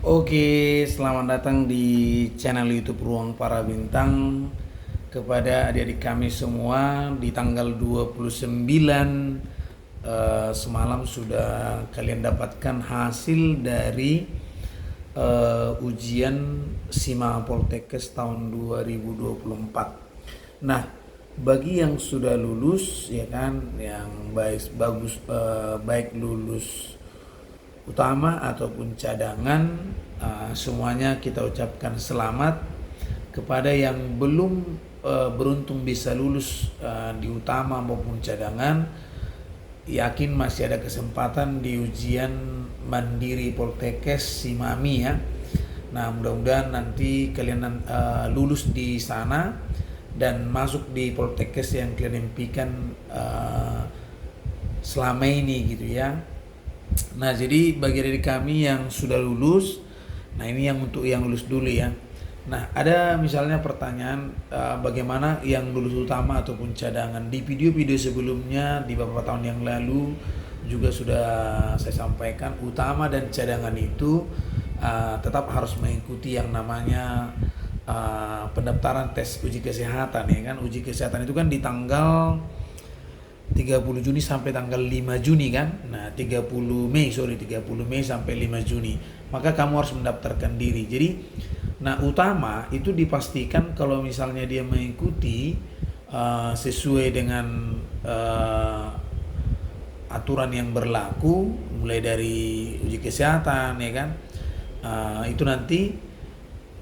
Oke, selamat datang di channel YouTube Ruang Para Bintang. Kepada adik-adik kami semua, di tanggal 29 semalam sudah kalian dapatkan hasil dari ujian SIMA Poltekkes tahun 2024. Nah, bagi yang sudah lulus ya kan, yang baik lulus utama ataupun cadangan, semuanya kita ucapkan selamat. Kepada yang belum beruntung bisa lulus di utama maupun cadangan, yakin masih ada kesempatan di ujian mandiri Poltekkes Simami ya. Nah, mudah-mudahan nanti kalian lulus di sana dan masuk di Poltekkes yang kalian impikan selama ini gitu ya. Nah, jadi bagi dari kami yang sudah lulus, nah ini yang untuk yang lulus dulu ya. Nah, ada misalnya pertanyaan bagaimana yang lulus utama ataupun cadangan. Di video-video sebelumnya di beberapa tahun yang lalu juga sudah saya sampaikan, utama dan cadangan itu tetap harus mengikuti yang namanya pendaftaran tes uji kesehatan ya kan. Uji kesehatan itu kan di tanggal 30 Juni sampai tanggal 5 Juni kan. Nah, 30 Mei sampai 5 Juni. Maka kamu harus mendaftarkan diri. Jadi, nah utama itu dipastikan kalau misalnya dia mengikuti sesuai dengan aturan yang berlaku, mulai dari uji kesehatan ya kan. Itu nanti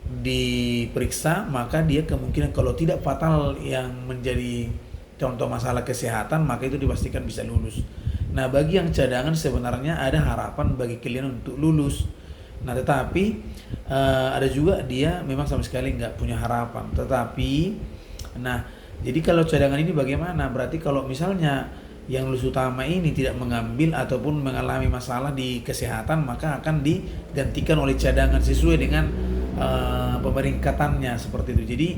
diperiksa, maka dia kemungkinan kalau tidak fatal yang menjadi contoh masalah kesehatan, maka itu dipastikan bisa lulus. Nah, bagi yang cadangan sebenarnya ada harapan bagi kalian untuk lulus. Nah, tetapi ada juga dia memang sama sekali nggak punya harapan. Tetapi, nah, jadi kalau cadangan ini bagaimana? Berarti kalau misalnya yang lulus utama ini tidak mengambil ataupun mengalami masalah di kesehatan, maka akan digantikan oleh cadangan sesuai dengan pemeringkatannya seperti itu. Jadi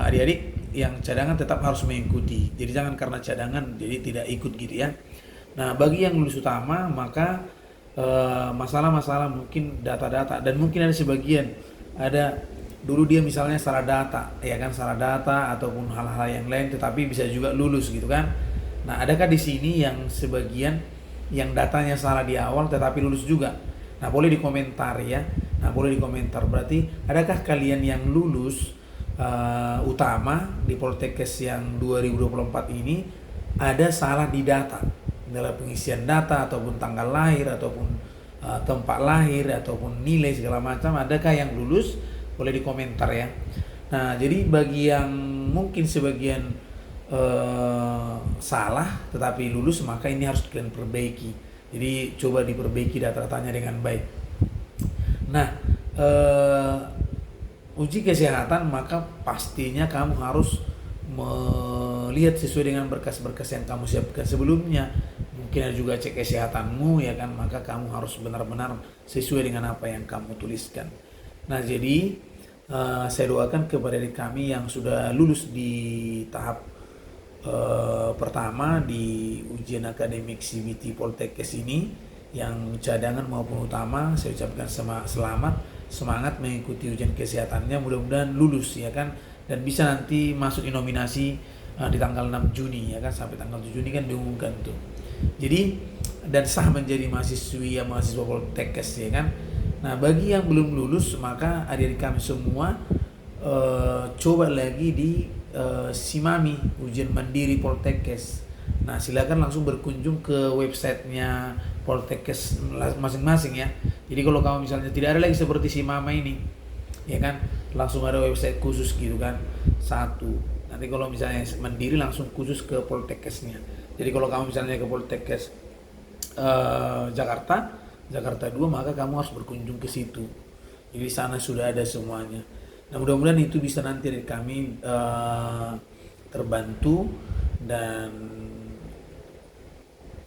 adik-adik yang cadangan tetap harus mengikuti. Jadi jangan karena cadangan jadi tidak ikut gitu ya. Nah, bagi yang lulus utama maka masalah-masalah mungkin data-data, dan mungkin ada sebagian ada dulu dia misalnya salah data ya kan, salah data ataupun hal-hal yang lain, tetapi bisa juga lulus gitu kan. Nah, adakah di sini yang sebagian yang datanya salah di awal tetapi lulus juga? Nah, boleh dikomentar ya. Nah, boleh dikomentar. Berarti adakah kalian yang lulus utama di Poltekkes yang 2024 ini ada salah di data dalam pengisian data ataupun tanggal lahir ataupun tempat lahir ataupun nilai segala macam, adakah yang lulus? Boleh dikomentar ya. Nah, jadi bagi yang mungkin sebagian salah tetapi lulus, maka ini harus kalian perbaiki. Jadi coba diperbaiki data-datanya dengan baik. Nah, uji kesehatan maka pastinya kamu harus melihat sesuai dengan berkas-berkas yang kamu siapkan sebelumnya. Mungkin ada juga cek kesehatanmu ya kan, maka kamu harus benar-benar sesuai dengan apa yang kamu tuliskan. Nah, jadi saya doakan kepada kami yang sudah lulus di tahap pertama di ujian akademik CBT Poltekkes ini, yang cadangan maupun utama, saya ucapkan selamat, semangat mengikuti ujian kesehatannya, mudah-mudahan lulus ya kan, dan bisa nanti masuk di nominasi di tanggal 6 Juni ya kan, sampai tanggal 7 Juni kan diumumkan tuh. Jadi dan sah menjadi mahasiswi ya, mahasiswa Poltekkes ya kan. Nah, bagi yang belum lulus maka adik-adik kami semua coba lagi di Simami ujian mandiri Poltekkes. Nah, silakan langsung berkunjung ke websitenya Poltekkes masing-masing ya. Jadi kalau kamu misalnya tidak ada lagi seperti si mama ini, ya kan, langsung ada website khusus gitu kan. Satu. Nanti kalau misalnya mandiri langsung khusus ke Poltekkesnya. Jadi kalau kamu misalnya ke Poltekkes Jakarta 2, maka kamu harus berkunjung ke situ. Jadi di sana sudah ada semuanya. Nah, mudah-mudahan itu bisa nanti dari kami terbantu dan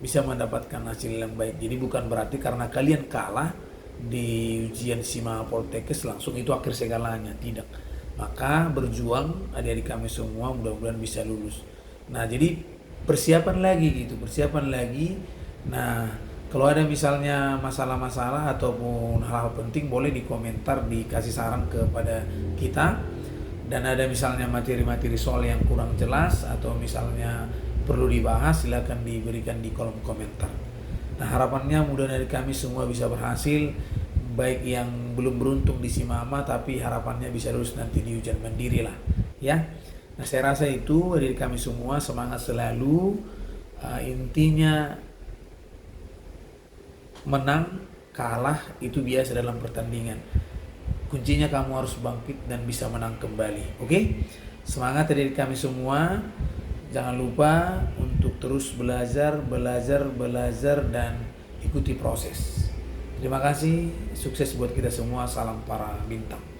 bisa mendapatkan hasil yang baik. Jadi bukan berarti karena kalian kalah di ujian SIMA Poltekkes langsung itu akhir segalanya, tidak. Maka berjuang adik-adik kami semua, mudah-mudahan bisa lulus. Nah, jadi persiapan lagi gitu, persiapan lagi. Nah, Kalau ada misalnya masalah-masalah ataupun hal-hal penting, boleh dikomentar, dikasih saran kepada kita. Dan ada misalnya materi-materi soal yang kurang jelas atau misalnya perlu dibahas, silakan diberikan di kolom komentar. Nah, harapannya mudah dari kami semua bisa berhasil, baik yang belum beruntung di Simama, tapi harapannya bisa lulus nanti di ujian mandiri lah, ya. Nah, saya rasa itu dari kami semua, semangat selalu. Intinya menang, kalah itu biasa dalam pertandingan. Kuncinya kamu harus bangkit dan bisa menang kembali. Oke? Semangat dari kami semua. Jangan lupa untuk terus belajar dan ikuti proses. Terima kasih, sukses buat kita semua. Salam para bintang.